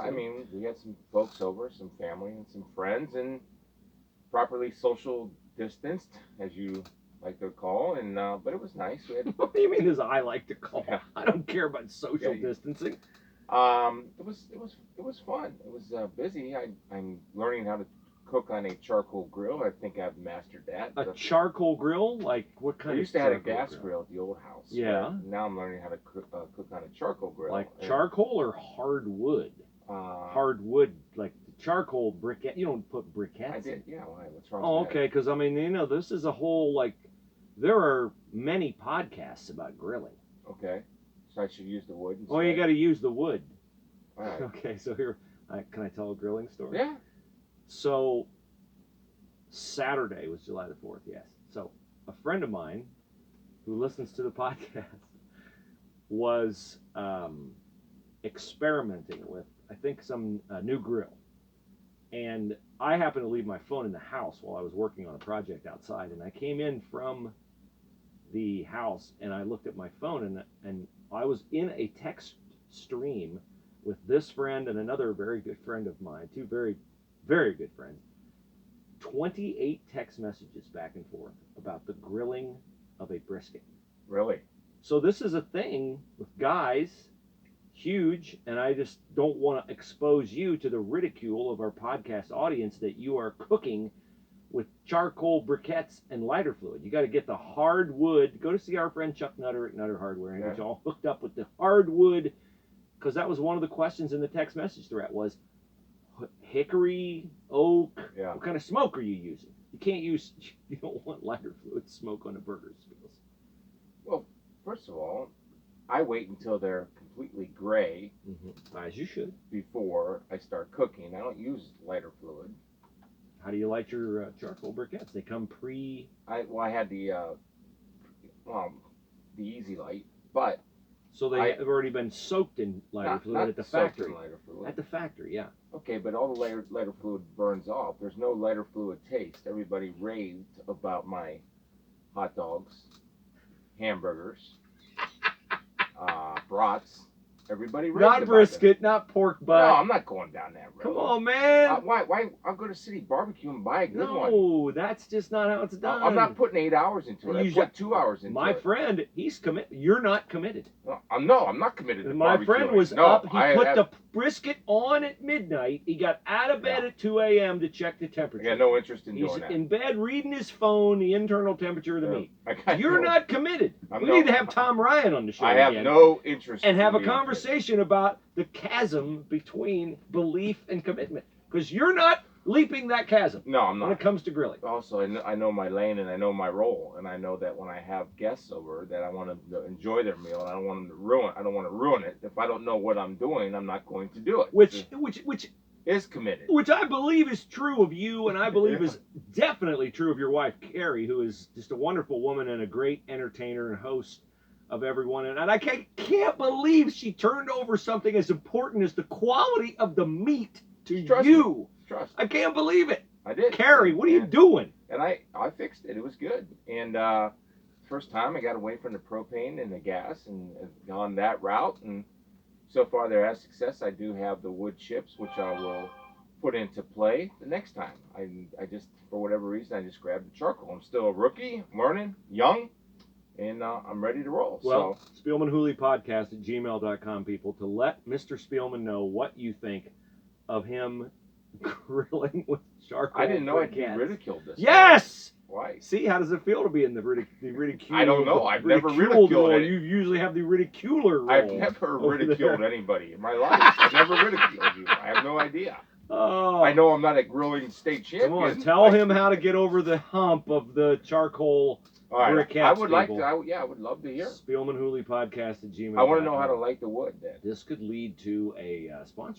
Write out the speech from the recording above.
I mean, we had some folks over, some family and some friends, and properly social distanced, as you like to call, and but it was nice. We had, What do you mean, as I like to call? Yeah. I don't care about social Yeah, distancing. it was fun. It was busy. I'm learning how to cook on a charcoal grill. I think I've mastered that. A charcoal grill? Like what I kind of used to have a charcoal gas grill at the old house. Yeah. but now I'm learning how to cook on a charcoal grill. Like And, charcoal or hardwood? Hardwood, like the charcoal briquette. You don't put briquettes I did. in. Yeah. Why? What's wrong? Oh, with okay. Because I mean, this is a whole like. There are many podcasts about grilling. that? Okay. So I should use the wood. Oh, you got to use the wood. All right. Okay, so here, can I tell a grilling story? Yeah. So, Saturday was July the 4th, yes. So, a friend of mine who listens to the podcast was experimenting with, I think, some new grill. And I happened to leave my phone in the house while I was working on a project outside. And I came in from the house and I looked at my phone and I was in a text stream with this friend and another very good friend of mine, two very, very good friends. 28 text messages back and forth about the grilling of a brisket. Really? So this is a thing with guys, huge, and I just don't want to expose you to the ridicule of our podcast audience that you are cooking with charcoal briquettes and lighter fluid. You got to get the hardwood. Go to see our friend Chuck Nutter at Nutter Hardware and get you all hooked up with the hardwood, because that was one of the questions in the text message thread was hickory, oak. Yeah. What kind of smoke are you using? You don't want lighter fluid smoke on a burger skills. Well, first of all, I wait until they're completely gray As you should. before I start cooking. I don't use lighter fluid. How do you light your charcoal briquettes? They come pre. I had the Easy Light, but So they have already been soaked in lighter fluid not at the soaked factory. in lighter fluid. At the factory, yeah. Okay, but all the lighter fluid burns off. There's no lighter fluid taste. Everybody raved about my hot dogs, hamburgers, brats. Everybody raved Not about brisket, not pork them. butt. No, I'm not going down that road. Come on, man. Why? I'll go to City Barbecue and buy a good one. No, that's just not how it's done. I'm not putting 8 hours into it. I put 2 hours into it. My friend, he's committed. You're not committed. I'm not committed to My barbecuing. friend was No, up. He put have, the brisket on at midnight. He got out of bed at 2 a.m. to check the I temperature. got no interest in He's doing that. in bed reading his phone, the internal temperature of the meat. You're no, not committed. I'm We no- need to have Tom Ryan on the show I have again no interest. and have in a being conversation about the chasm between belief and commitment. Because you're not leaping that chasm committed. No, I'm when not. it comes to grilling. Also, I know my lane and I know my role, and I know that when I have guests over, that I want them to enjoy their meal, and I don't want them to ruin. I don't want to ruin it. If I don't know what I'm doing, I'm not going to do it. Which is committed. Which I believe is true of you, and I believe is definitely true of your wife, Carrie, who is just a wonderful woman and a great entertainer and host of everyone. And I can't believe she turned over something as important as the quality of the meat to Trust you. me. Trust. I can't believe it. I did. Carrie, what are you doing? And I fixed it. It was good. And first time I got away from the propane and the gas and gone that route. And so far there has success. I do have the wood chips, which I will put into play the next time. I just, for whatever reason, I just grabbed the charcoal. I'm still a rookie, learning, young, and I'm ready to roll. Well, SpielmanHooleyPodcast at gmail.com, people, to let Mr. Spielman know what you think of him grilling with charcoal. I didn't know I'd be briquettes. ridiculed this Yes! Why? See, how does it feel to be in the ridicule? I don't know. I've never ridiculed ridiculed role. any- You usually have the ridiculer role. I've never over ridiculed there. anybody in my life. I've never ridiculed you. I have no idea. Oh, I know I'm not a grilling state champion. Come on, tell him how to get over the hump of the charcoal All right. briquettes. I would like people. to. I would love to hear. SpielmanHooleyPodcast at gmail. I want to know how to light the wood then. This could lead to a sponsor.